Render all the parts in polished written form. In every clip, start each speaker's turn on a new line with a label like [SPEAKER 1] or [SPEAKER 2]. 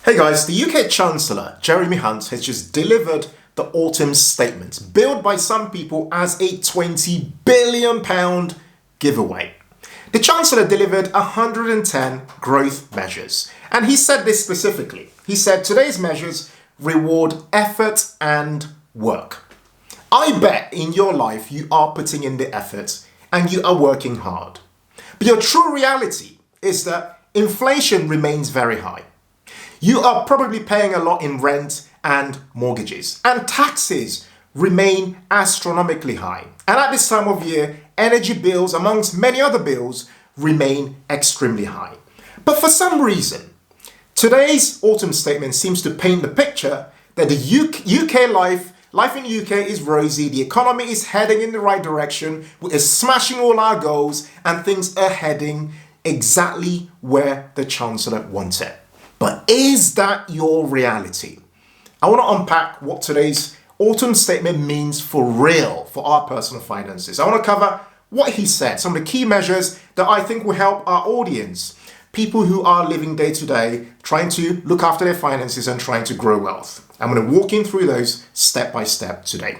[SPEAKER 1] Hey guys, the UK Chancellor, Jeremy Hunt, has just delivered the autumn statement, billed by some people as a £20 billion giveaway. The Chancellor delivered 110 growth measures, and he said this specifically. He said today's measures reward effort and work. I bet in your life you are putting in the effort and you are working hard. But your true reality is that inflation remains very high. You are probably paying a lot in rent and mortgages, and taxes remain astronomically high. And at this time of year, energy bills, amongst many other bills, remain extremely high. But for some reason, today's autumn statement seems to paint the picture that the UK life in the UK is rosy, the economy is heading in the right direction, we are smashing all our goals, and things are heading exactly where the Chancellor wants it. But is that your reality? I want to unpack what today's autumn statement means for real for our personal finances. I want to cover what he said, some of the key measures that I think will help our audience, people who are living day to day, trying to look after their finances and trying to grow wealth. I'm going to walk in through those step by step today.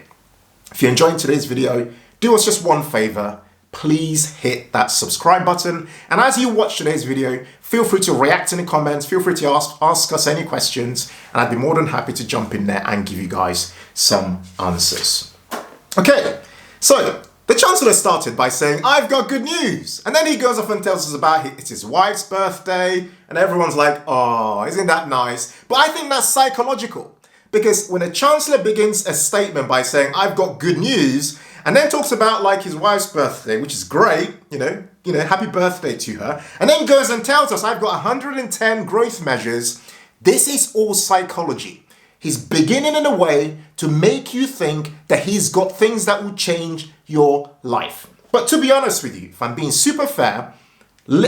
[SPEAKER 1] If you're enjoying today's video, do us just one favor. Please hit that subscribe button. And as you watch today's video, feel free to react in the comments. Feel free to ask us any questions. And I'd be more than happy to jump in there and give you guys some answers. Okay, so the Chancellor started by saying, I've got good news. And then he goes off and tells us about it's his wife's birthday. And everyone's like, oh, isn't that nice? But I think that's psychological. Because when a Chancellor begins a statement by saying, I've got good news, and then talks about like his wife's birthday, which is great, you know, happy birthday to her. And then goes and tells us, I've got 110 growth measures. This is all psychology. He's beginning in a way to make you think that he's got things that will change your life. But to be honest with you, if I'm being super fair,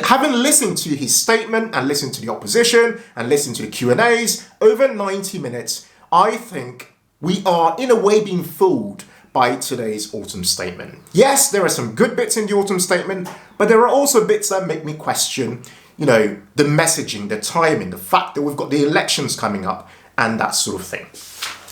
[SPEAKER 1] having listened to his statement and listened to the opposition and listened to the Q&As over 90 minutes, I think we are in a way being fooled by today's autumn statement. Yes, there are some good bits in the autumn statement, but there are also bits that make me question, the messaging, the timing, the fact that we've got the elections coming up and that sort of thing.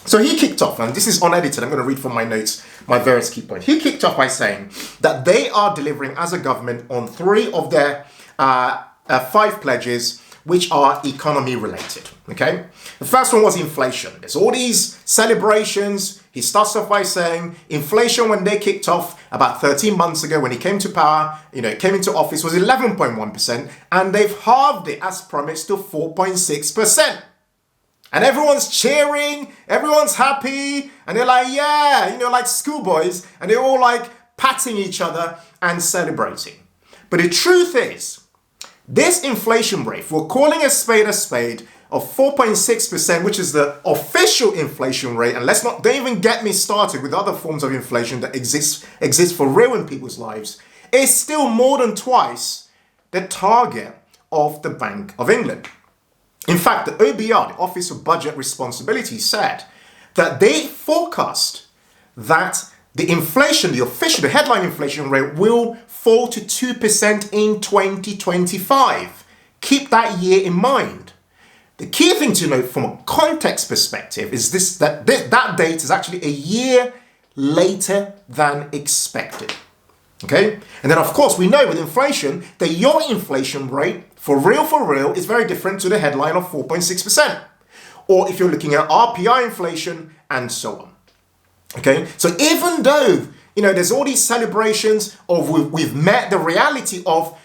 [SPEAKER 1] So he kicked off, and this is unedited, I'm going to read from my notes, my various key points. He kicked off by saying that they are delivering as a government on 3 of their 5 pledges, which are economy related, okay? The first one was inflation. There's all these celebrations. He starts off by saying inflation when they kicked off about 13 months ago when he came to power, came into office was 11.1%, and they've halved it as promised to 4.6%. And everyone's cheering, everyone's happy, and they're like, yeah, like schoolboys, and they're all like patting each other and celebrating. But the truth is, this inflation rate, we're calling a spade of 4.6%, which is the official inflation rate, and don't even get me started with other forms of inflation that exist for real in people's lives, is still more than twice the target of the Bank of England. In fact, the OBR, the Office of Budget Responsibility, said that they forecast that the inflation, the headline inflation rate will fall to 2% in 2025. Keep that year in mind. The key thing to note from a context perspective is that date is actually a year later than expected. Okay? And then of course we know with inflation that your inflation rate for real is very different to the headline of 4.6%. Or if you're looking at RPI inflation and so on. Okay, so even though, there's all these celebrations of we've met the reality of,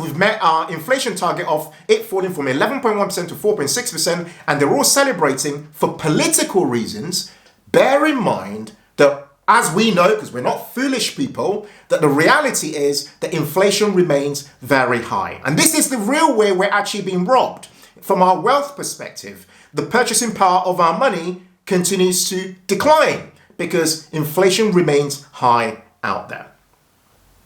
[SPEAKER 1] we've met our inflation target of it falling from 11.1% to 4.6%, and they're all celebrating for political reasons, bear in mind that, as we know, because we're not foolish people, that the reality is that inflation remains very high. And this is the real way we're actually being robbed. From our wealth perspective, the purchasing power of our money continues to decline, because inflation remains high out there.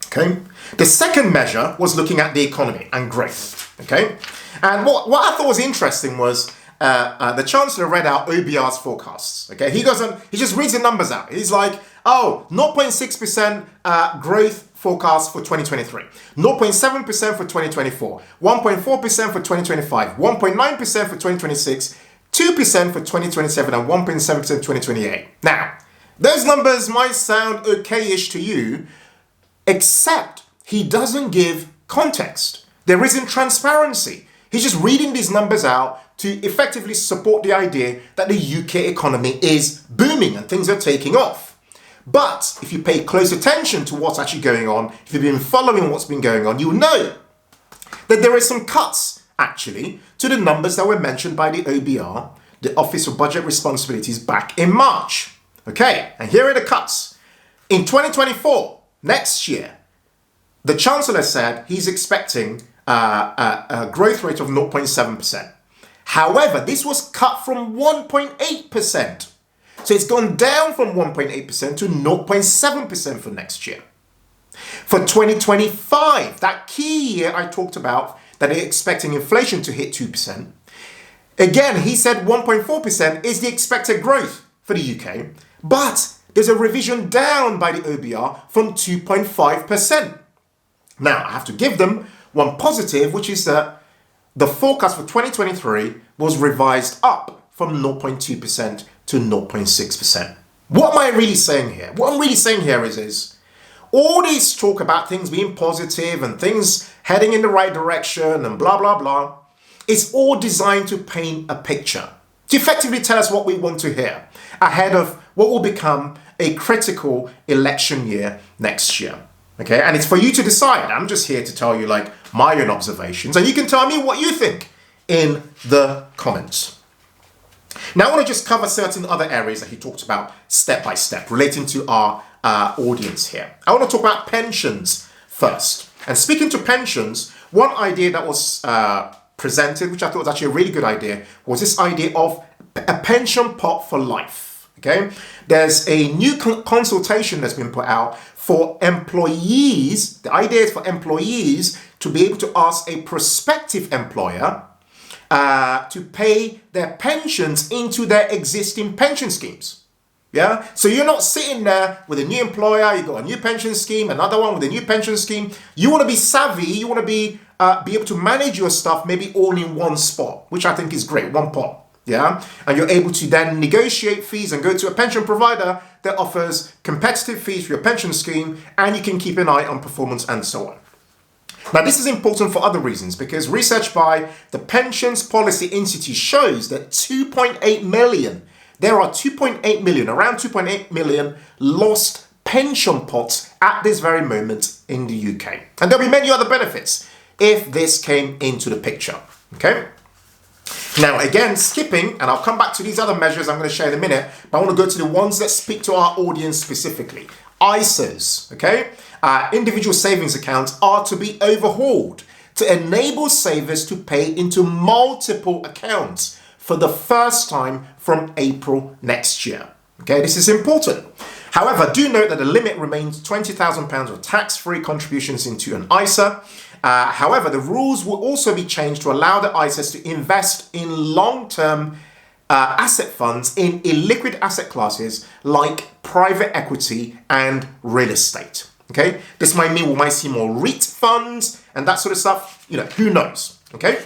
[SPEAKER 1] Okay. The second measure was looking at the economy and growth. Okay. And what I thought was interesting was the Chancellor read out OBR's forecasts. Okay. He just reads the numbers out. He's like, 0.6% growth forecast for 2023, 0.7% for 2024, 1.4% for 2025, 1.9% for 2026, 2% for 2027, and 1.7% for 2028. Now, those numbers might sound okay-ish to you, except he doesn't give context. There isn't transparency. He's just reading these numbers out to effectively support the idea that the UK economy is booming and things are taking off. But if you pay close attention to what's actually going on, if you've been following what's been going on, you'll know that there are some cuts, actually, to the numbers that were mentioned by the OBR, the Office of Budget Responsibilities, back in March. Okay, and here are the cuts. In 2024, next year, the Chancellor said he's expecting a growth rate of 0.7%. However, this was cut from 1.8%. So it's gone down from 1.8% to 0.7% for next year. For 2025, that key year I talked about, that they're expecting inflation to hit 2%. Again, he said 1.4% is the expected growth for the UK, but there's a revision down by the OBR from 2.5%. Now, I have to give them one positive, which is that the forecast for 2023 was revised up from 0.2% to 0.6%. What am I really saying here? What I'm really saying here is all this talk about things being positive and things heading in the right direction and blah, blah, blah, it's all designed to paint a picture, to effectively tell us what we want to hear ahead of what will become a critical election year next year. Okay, and it's for you to decide. I'm just here to tell you like my own observations, and you can tell me what you think in the comments. Now, I want to just cover certain other areas that he talked about step by step relating to our audience here. I want to talk about pensions first. And speaking to pensions, one idea that was presented, which I thought was actually a really good idea, was this idea of a pension pot for life. Okay, there's a new consultation that's been put out for employees. The idea is for employees to be able to ask a prospective employer to pay their pensions into their existing pension schemes. Yeah, so you're not sitting there with a new employer, you got a new pension scheme, another one with a new pension scheme. You want to be savvy, you want to be able to manage your stuff maybe all in one spot, which I think is great, one pot. Yeah, and you're able to then negotiate fees and go to a pension provider that offers competitive fees for your pension scheme, and you can keep an eye on performance and so on. Now, this is important for other reasons, because research by the Pensions Policy Institute shows that 2.8 million, there are 2.8 million, around 2.8 million lost pension pots at this very moment in the UK. And there'll be many other benefits if this came into the picture. Okay? Now, again, skipping, and I'll come back to these other measures I'm going to share in a minute, but I want to go to the ones that speak to our audience specifically. ISAs, okay? Individual savings accounts are to be overhauled to enable savers to pay into multiple accounts for the first time from April next year. Okay, this is important. However, do note that the limit remains £20,000 of tax-free contributions into an ISA. However, the rules will also be changed to allow the ISAs to invest in long-term asset funds in illiquid asset classes like private equity and real estate. Okay, this might mean we might see more REIT funds and that sort of stuff. You know, who knows? Okay.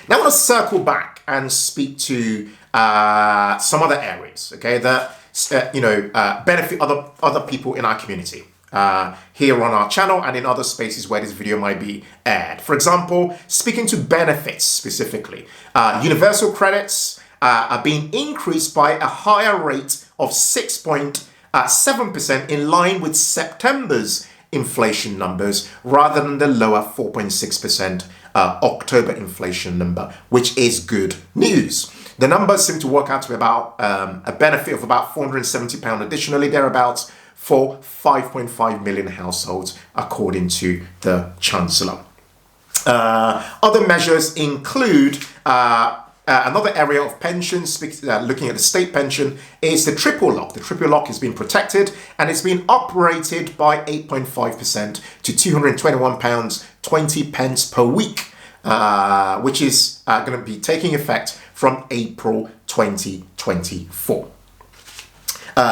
[SPEAKER 1] Now I want to circle back and speak to some other areas. Okay, that benefit other people in our community. Here on our channel and in other spaces where this video might be aired. For example, speaking to benefits specifically, universal credits are being increased by a higher rate of 6.7% in line with September's inflation numbers rather than the lower 4.6% October inflation number, which is good news. The numbers seem to work out to be about a benefit of about £470 additionally, thereabouts, for 5.5 million households, according to the Chancellor. Other measures include another area of pensions, looking at the state pension, is the triple lock. The triple lock has been protected and it's been uprated by 8.5% to £221.20 per week, which is going to be taking effect from April 2024.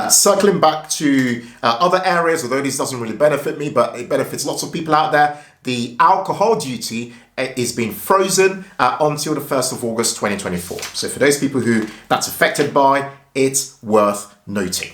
[SPEAKER 1] Circling back to other areas, although this doesn't really benefit me, but it benefits lots of people out there, the alcohol duty is being frozen until the 1st of August 2024. So for those people who that's affected by, it's worth noting.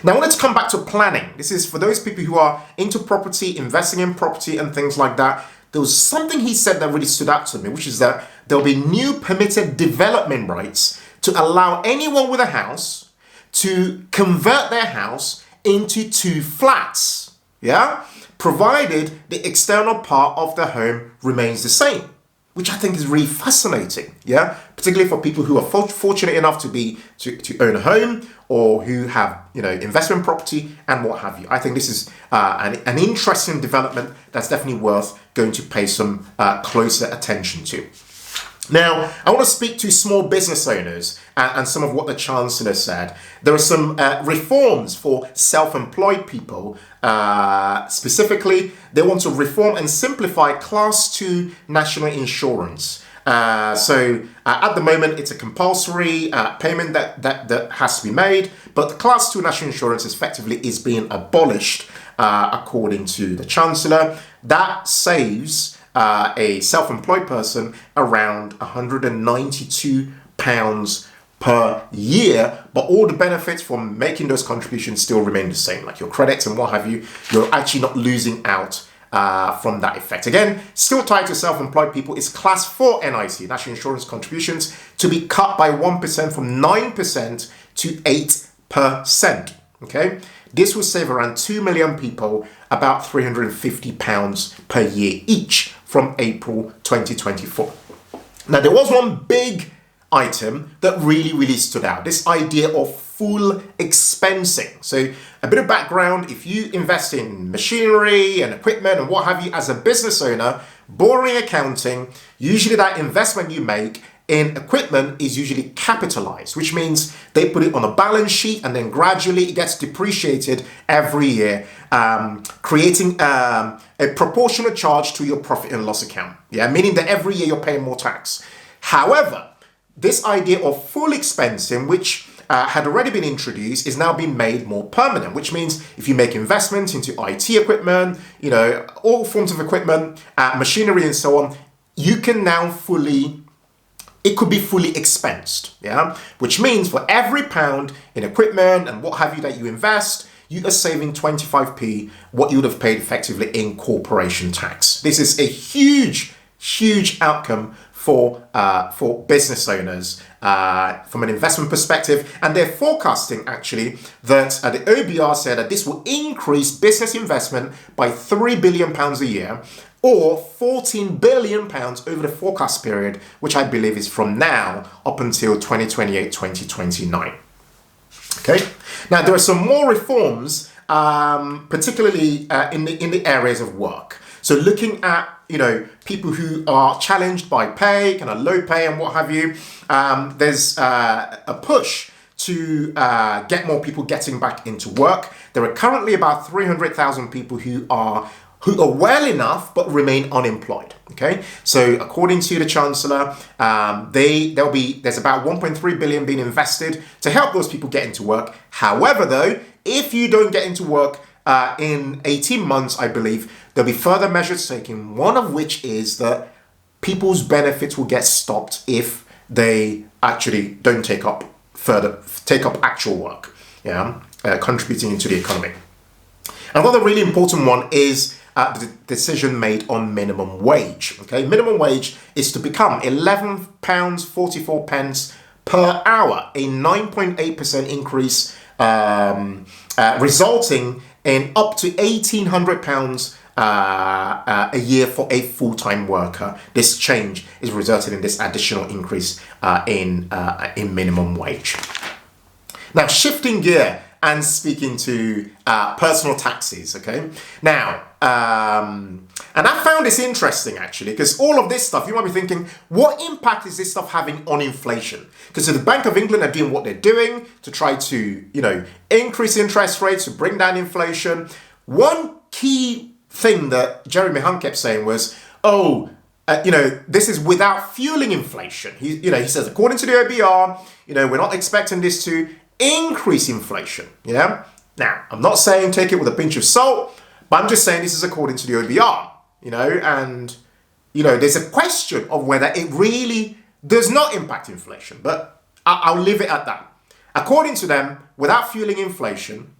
[SPEAKER 1] Now I wanted to come back to planning. This is for those people who are into property, investing in property and things like that. There was something he said that really stood out to me, which is that there'll be new permitted development rights to allow anyone with a house to convert their house into 2 flats, yeah? Provided the external part of the home remains the same, which I think is really fascinating, yeah? Particularly for people who are fortunate enough to own a home or who have, investment property and what have you. I think this is an interesting development that's definitely worth going to pay some closer attention to. Now, I want to speak to small business owners and some of what the Chancellor said. There are some reforms for self-employed people. Specifically, they want to reform and simplify Class 2 national insurance. So at the moment, it's a compulsory payment that has to be made, but the Class 2 national insurance effectively is being abolished, according to the Chancellor. That saves a self-employed person around £192 per year, but all the benefits from making those contributions still remain the same, like your credits and what have you. You're actually not losing out from that effect. Again, still tied to self-employed people is Class 4 NIC, national insurance contributions, to be cut by 1% from 9% to 8%. Okay, this will save around 2 million people about £350 per year each from April 2024. Now, there was one big item that really stood out, this idea of full expensing. So a bit of background: if you invest in machinery and equipment and what have you as a business owner, boring accounting, usually that investment you make in equipment is usually capitalized, which means they put it on a balance sheet and then gradually it gets depreciated every year, creating a proportional charge to your profit and loss account. Yeah, meaning that every year you're paying more tax. However, this idea of full expensing, which had already been introduced, is now being made more permanent, which means if you make investments into IT equipment, all forms of equipment, machinery and so on, you can now it could be fully expensed, yeah? Which means for every pound in equipment and what have you that you invest, you are saving 25p what you would have paid effectively in corporation tax. This is a huge outcome for business owners from an investment perspective, and they're forecasting actually that the OBR said that this will increase business investment by £3 billion a year, or £14 billion over the forecast period, which I believe is from now up until 2028-2029. Okay. Now there are some more reforms, particularly in the areas of work. So looking at people who are challenged by pay, kind of low pay and what have you, there's a push to get more people getting back into work. There are currently about 300,000 people who are well enough but remain unemployed. Okay, so according to the Chancellor, there's about 1.3 billion being invested to help those people get into work. However, though, if you don't get into work in 18 months, I believe there'll be further measures taken. One of which is that people's benefits will get stopped if they actually don't take up actual work, contributing into the economy. Another really important one is the decision made on minimum wage. Okay, minimum wage is to become £11.44 per hour, a 9.8% increase, resulting in up to £1,800 a year for a full-time worker. This change is resulting in this additional increase in minimum wage. Now, shifting gear and speaking to personal taxes, okay? Now, and I found this interesting actually, because all of this stuff, you might be thinking, what impact is this stuff having on inflation? Because the Bank of England are doing what they're doing to try to, increase interest rates to bring down inflation. One key thing that Jeremy Hunt kept saying was, this is without fueling inflation. He says, according to the OBR, we're not expecting this to increase inflation. Yeah. Now, I'm not saying take it with a pinch of salt, but I'm just saying this is according to the OBR, and, there's a question of whether it really does not impact inflation, but I'll leave it at that. According to them, without fueling inflation,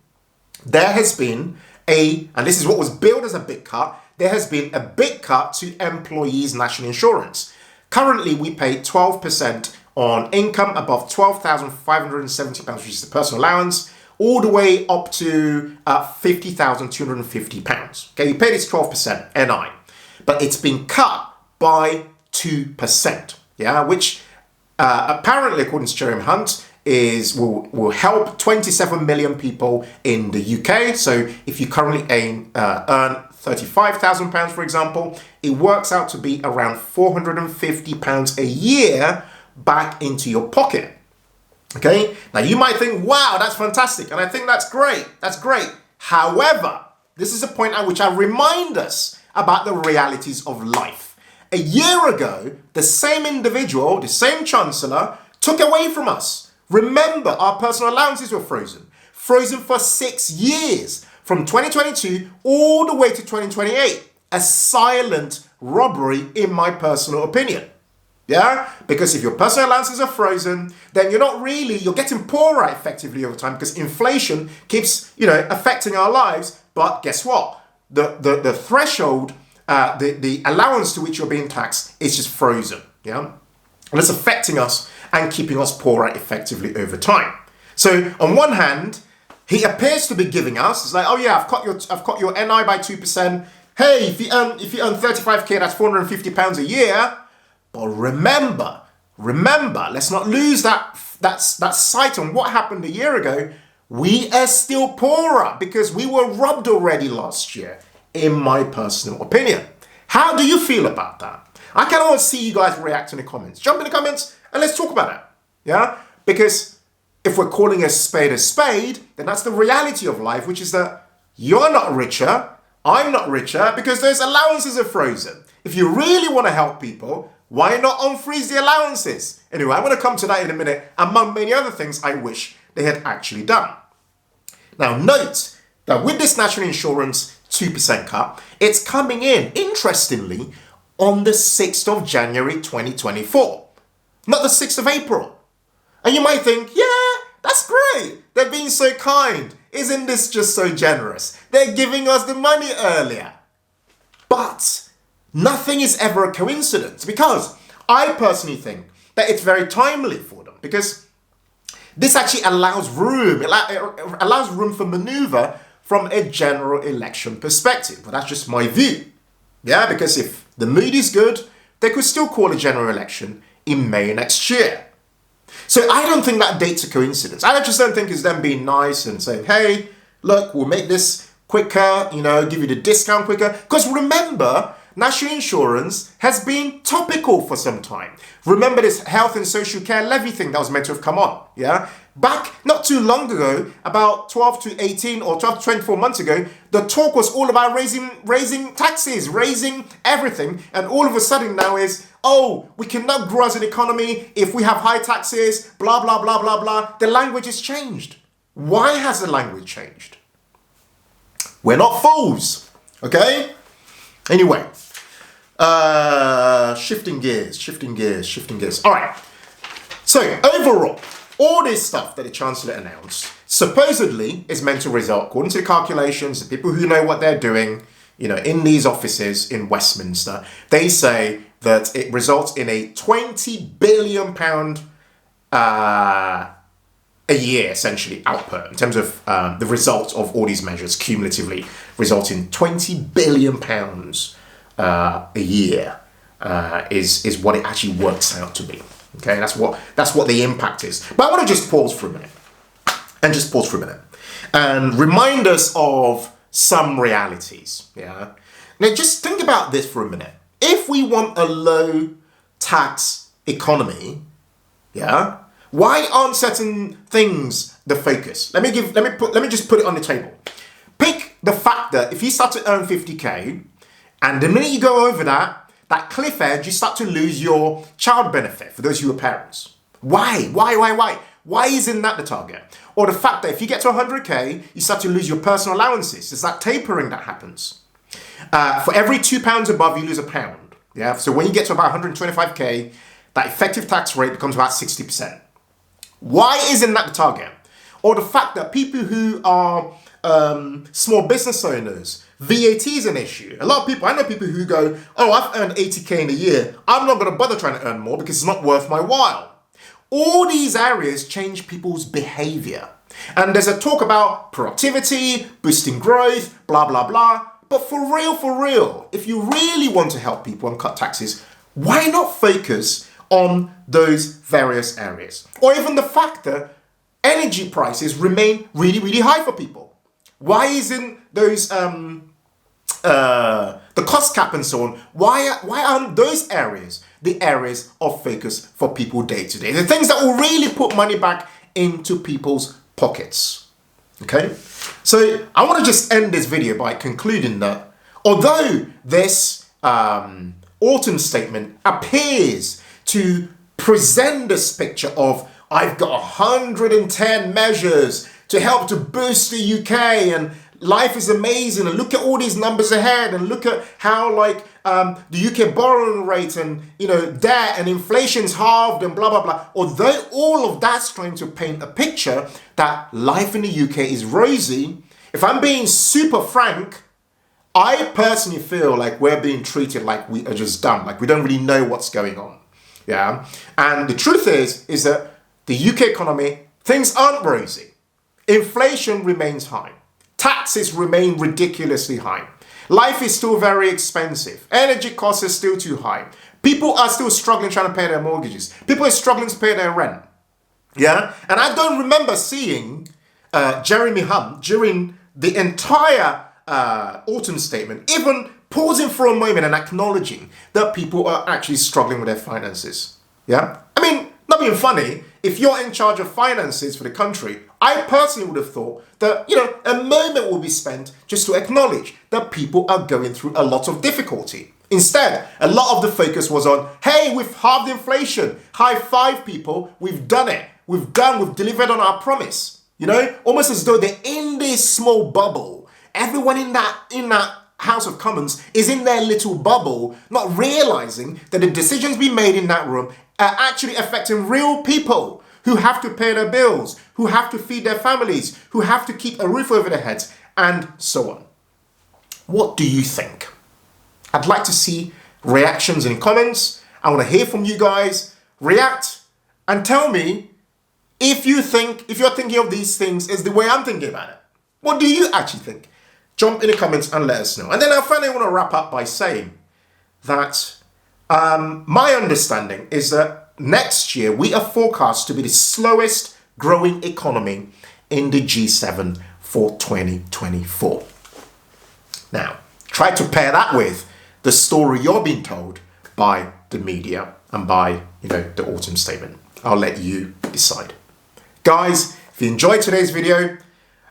[SPEAKER 1] there has been and this is what was billed as a big cut, there has been a big cut to employees' national insurance. Currently, we pay 12% on income above £12,570, which is the personal allowance, all the way up to £50,250. Okay, you pay this 12% NI, but it's been cut by 2%. Yeah, which apparently, according to Jeremy Hunt, will help 27 million people in the UK. So if you currently earn £35,000, for example, it works out to be around £450 a year back into your pocket. Okay, now you might think, wow, that's fantastic. And I think that's great. That's great. However, this is a point at which I remind us about the realities of life. A year ago, the same individual, the same chancellor, took away from us. Remember, our personal allowances were frozen for 6 years, from 2022 all the way to 2028. A silent robbery, in my personal opinion. Yeah? Because if your personal allowances are frozen, then you're getting poorer effectively over time, because inflation keeps, affecting our lives. But guess what? The threshold, the allowance to which you're being taxed is just frozen. Yeah? And it's affecting us and keeping us poorer effectively over time. So on one hand, he appears to be giving us, it's like, oh yeah, I've cut your NI by 2%. Hey, if you earn 35k, that's £450 a year. But remember, let's not lose that sight on what happened a year ago. We are still poorer because we were robbed already last year, in my personal opinion. How do you feel about that? I can always see you guys react in the comments. Jump in the comments and let's talk about it. Yeah? Because if we're calling a spade, then that's the reality of life, which is that you're not richer, I'm not richer, because those allowances are frozen. If you really want to help people, why not unfreeze the allowances? Anyway, I'm going to come to that in a minute, among many other things I wish they had actually done. Now, note that with this national insurance 2% cut, it's coming in, interestingly, on the 6th of January 2024, not the 6th of April. And you might think, yeah, that's great. They're being so kind. Isn't this just so generous? They're giving us the money earlier. But nothing is ever a coincidence, because I personally think that it's very timely for them, because this actually allows room. It allows room for maneuver from a general election perspective. But that's just my view. Yeah, because if the mood is good, they could still call a general election in May next year. So I don't think that date's a coincidence. I just don't think it's them being nice and saying, hey, look, we'll make this quicker, give you the discount quicker. Because remember, national insurance has been topical for some time. Remember this health and social care levy thing that was meant to have come on, yeah? Back not too long ago, about 12 to 18 or 12 to 24 months ago, the talk was all about raising taxes, raising everything. And all of a sudden now is, oh, we cannot grow as an economy if we have high taxes, blah, blah, blah, blah, blah. The language has changed. Why has the language changed? We're not fools, okay? Anyway, shifting gears. All right. So overall, all this stuff that the Chancellor announced supposedly is meant to result, according to the calculations, the people who know what they're doing, in these offices in Westminster, they say that it results in a £20 billion a year, essentially, output in terms of the result of all these measures cumulatively result in £20 billion a year is what it actually works out to be. Okay, that's what the impact is. But I want to just pause for a minute and remind us of some realities. Yeah. Now, just think about this for a minute. If we want a low tax economy, yeah, why aren't certain things the focus? Let me just put it on the table. Pick the fact that if you start to earn 50k, and the minute you go over that cliff edge, you start to lose your child benefit for those who are parents. Why? Why isn't that the target? Or the fact that if you get to 100k, you start to lose your personal allowances. It's that tapering that happens. For every £2 above, you lose a pound. Yeah. So when you get to about 125k, that effective tax rate becomes about 60%. Why isn't that the target? Or the fact that people who are small business owners, VAT is an issue. A lot of people, I know people who go, oh, I've earned 80k in a year. I'm not going to bother trying to earn more because it's not worth my while. All these areas change people's behavior. And there's a talk about productivity, boosting growth, blah, blah, blah. But for real, if you really want to help people and cut taxes, why not focus on those various areas? Or even the fact that energy prices remain really, really high for people. Why isn't those the cost cap and so on? Why aren't those areas the areas of focus for people day to day? The things that will really put money back into people's pockets. Okay, so I want to just end this video by concluding that although this autumn statement appears to present this picture of I've got 110 measures to help to boost the UK and life is amazing and look at all these numbers ahead and look at how like the UK borrowing rate and debt and inflation's halved and blah blah blah. Although all of that's trying to paint a picture that life in the UK is rosy, if I'm being super frank, I personally feel like we're being treated like we are just dumb, like we don't really know what's going on. Yeah, and the truth is that the UK economy, things aren't rosy. Inflation remains high. Taxes remain ridiculously high. Life is still very expensive. Energy costs are still too high. People are still struggling trying to pay their mortgages. People are struggling to pay their rent. Yeah, and I don't remember seeing Jeremy Hunt during the entire autumn statement even pausing for a moment and acknowledging that people are actually struggling with their finances. Yeah, I mean, not being funny, if you're in charge of finances for the country, I personally would have thought that, a moment will be spent just to acknowledge that people are going through a lot of difficulty. Instead, a lot of the focus was on, hey, we've halved inflation. High five, people. We've done it. We've delivered on our promise. Almost as though they're in this small bubble. Everyone in that House of Commons is in their little bubble, not realizing that the decisions being made in that room are actually affecting real people who have to pay their bills, who have to feed their families, who have to keep a roof over their heads, and so on. What do you think? I'd like to see reactions in comments. I want to hear from you guys. React and tell me if you're thinking of these things as the way I'm thinking about it. What do you actually think? Jump in the comments and let us know. And then I finally want to wrap up by saying that my understanding is that next year we are forecast to be the slowest growing economy in the G7 for 2024. Now, try to pair that with the story you're being told by the media and by, the autumn statement. I'll let you decide. Guys, if you enjoyed today's video,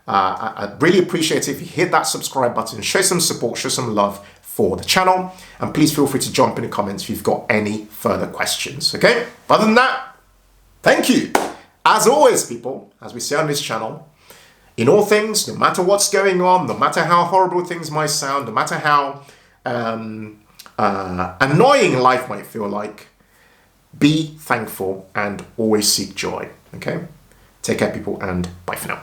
[SPEAKER 1] I'd really appreciate it if you hit that subscribe button, show some support, show some love for the channel, and please feel free to jump in the comments if you've got any further questions, okay? Other than that, thank you. As always, people, as we say on this channel, in all things, no matter what's going on, no matter how horrible things might sound, no matter how annoying life might feel like, be thankful and always seek joy, okay? Take care, people, and bye for now.